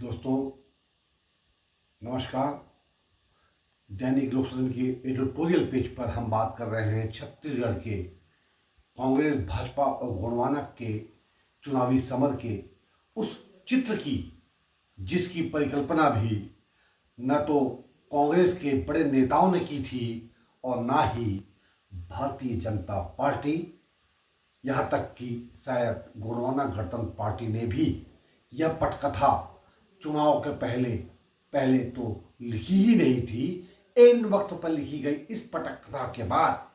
दोस्तों नमस्कार। दैनिक लोकसदन के एडिटोरियल पेज पर हम बात कर रहे हैं छत्तीसगढ़ के कांग्रेस भाजपा और गोंडवाना के चुनावी समर के उस चित्र की जिसकी परिकल्पना भी न तो कांग्रेस के बड़े नेताओं ने की थी और ना ही भारतीय जनता पार्टी, यहाँ तक कि शायद गोंडवाना गणतंत्र पार्टी ने भी यह पटकथा चुनाव के पहले पहले तो लिखी ही नहीं थी। इन वक्त पर लिखी गई इस पटकथा के बाद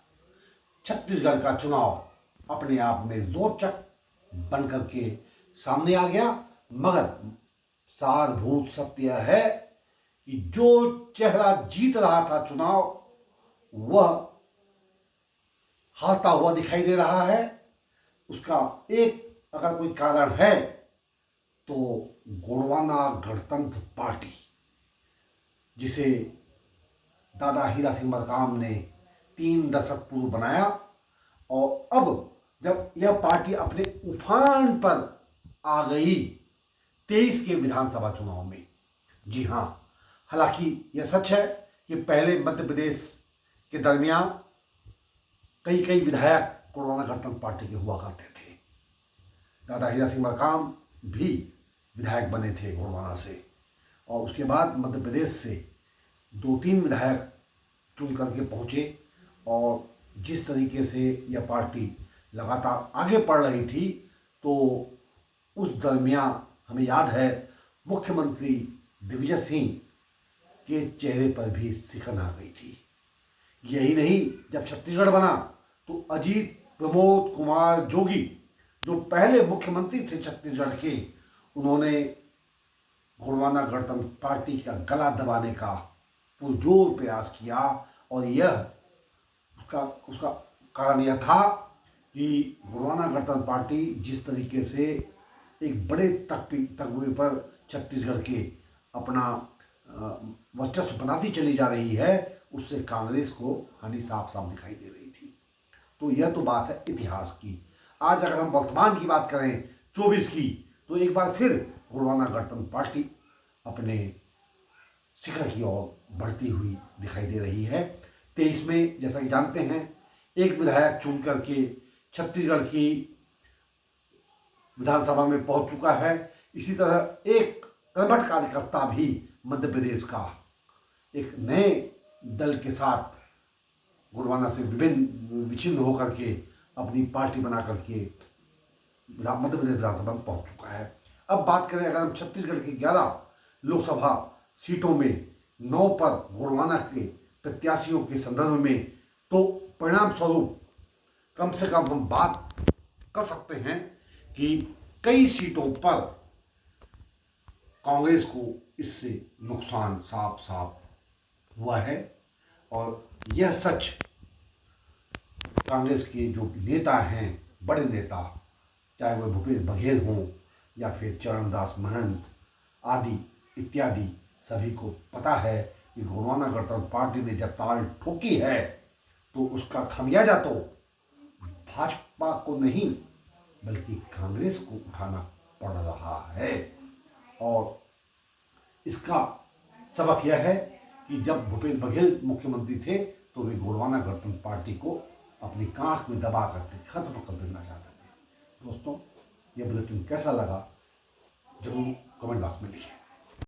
छत्तीसगढ़ का चुनाव अपने आप में रोचक बनकर के सामने आ गया। मगर सारभूत सत्य है कि जो चेहरा जीत रहा था चुनाव वह हारता हुआ दिखाई दे रहा है। उसका एक अगर कोई कारण है तो गोंडवाना गणतंत्र पार्टी, जिसे दादा हीरा सिंह मरकाम ने 3 दशक पूर्व बनाया, और अब जब यह पार्टी अपने उफान पर आ गई 23 के विधानसभा चुनाव में। जी हाँ, हालांकि यह सच है कि पहले मध्य प्रदेश के दरमियान कई कई विधायक गोंडवाना गणतंत्र पार्टी के हुआ करते थे। दादा हीरा सिंह मरकाम भी विधायक बने थे गोंडवाना से, और उसके बाद मध्य प्रदेश से 2-3 विधायक चुन करके पहुंचे। और जिस तरीके से यह पार्टी लगातार आगे बढ़ रही थी, तो उस दरमियान हमें याद है मुख्यमंत्री दिग्विजय सिंह के चेहरे पर भी सिकन आ गई थी। यही नहीं, जब छत्तीसगढ़ बना तो अजीत प्रमोद कुमार जोगी, जो पहले मुख्यमंत्री थे छत्तीसगढ़ के, उन्होंने गोंडवाना गणतंत्र पार्टी का गला दबाने का पुरजोर प्रयास किया। और यह उसका कारण यह था कि गोंडवाना गणतंत्र पार्टी जिस तरीके से एक बड़े तगबे पर छत्तीसगढ़ के अपना वर्चस्व बनाती चली जा रही है, उससे कांग्रेस को हानि साफ साफ दिखाई दे रही थी। तो यह तो बात है इतिहास की। आज अगर हम वर्तमान की बात करें 24 की, तो एक बार फिर गोंडवाना गणतंत्र पार्टी अपने शिखर की ओर बढ़ती हुई दिखाई दे रही है। 23 में जैसा कि जानते हैं एक विधायक चुन करके छत्तीसगढ़ की विधानसभा में पहुंच चुका है। इसी तरह एक कर्मठ कार्यकर्ता भी मध्य प्रदेश का एक नए दल के साथ गोंडवाना से विच्छिन्न होकर के अपनी पार्टी बना करके मध्य प्रदेश विधानसभा में पहुंच चुका है। अब बात करें अगर हम छत्तीसगढ़ की 11 लोकसभा सीटों में 9 पर गोंडवाना के प्रत्याशियों के संदर्भ में, तो परिणाम स्वरूप कम से कम हम बात कर सकते हैं कि कई सीटों पर कांग्रेस को इससे नुकसान साफ साफ हुआ है। और यह सच कांग्रेस के जो नेता हैं, बड़े नेता, चाहे वह भूपेश बघेल हों या फिर चरणदास महंत आदि इत्यादि, सभी को पता है कि गोंडवाना गणतंत्र पार्टी ने जब ताल ठोकी है तो उसका खमियाजा तो भाजपा को नहीं बल्कि कांग्रेस को उठाना पड़ रहा है। और इसका सबक यह है कि जब भूपेश बघेल मुख्यमंत्री थे तो वे गोंडवाना गणतंत्र पार्टी को अपनी कांख में दबा करके खत्म कर देना चाहते थे। दोस्तों, यह बुलेटिन कैसा लगा जरूर कमेंट बॉक्स में लिखें।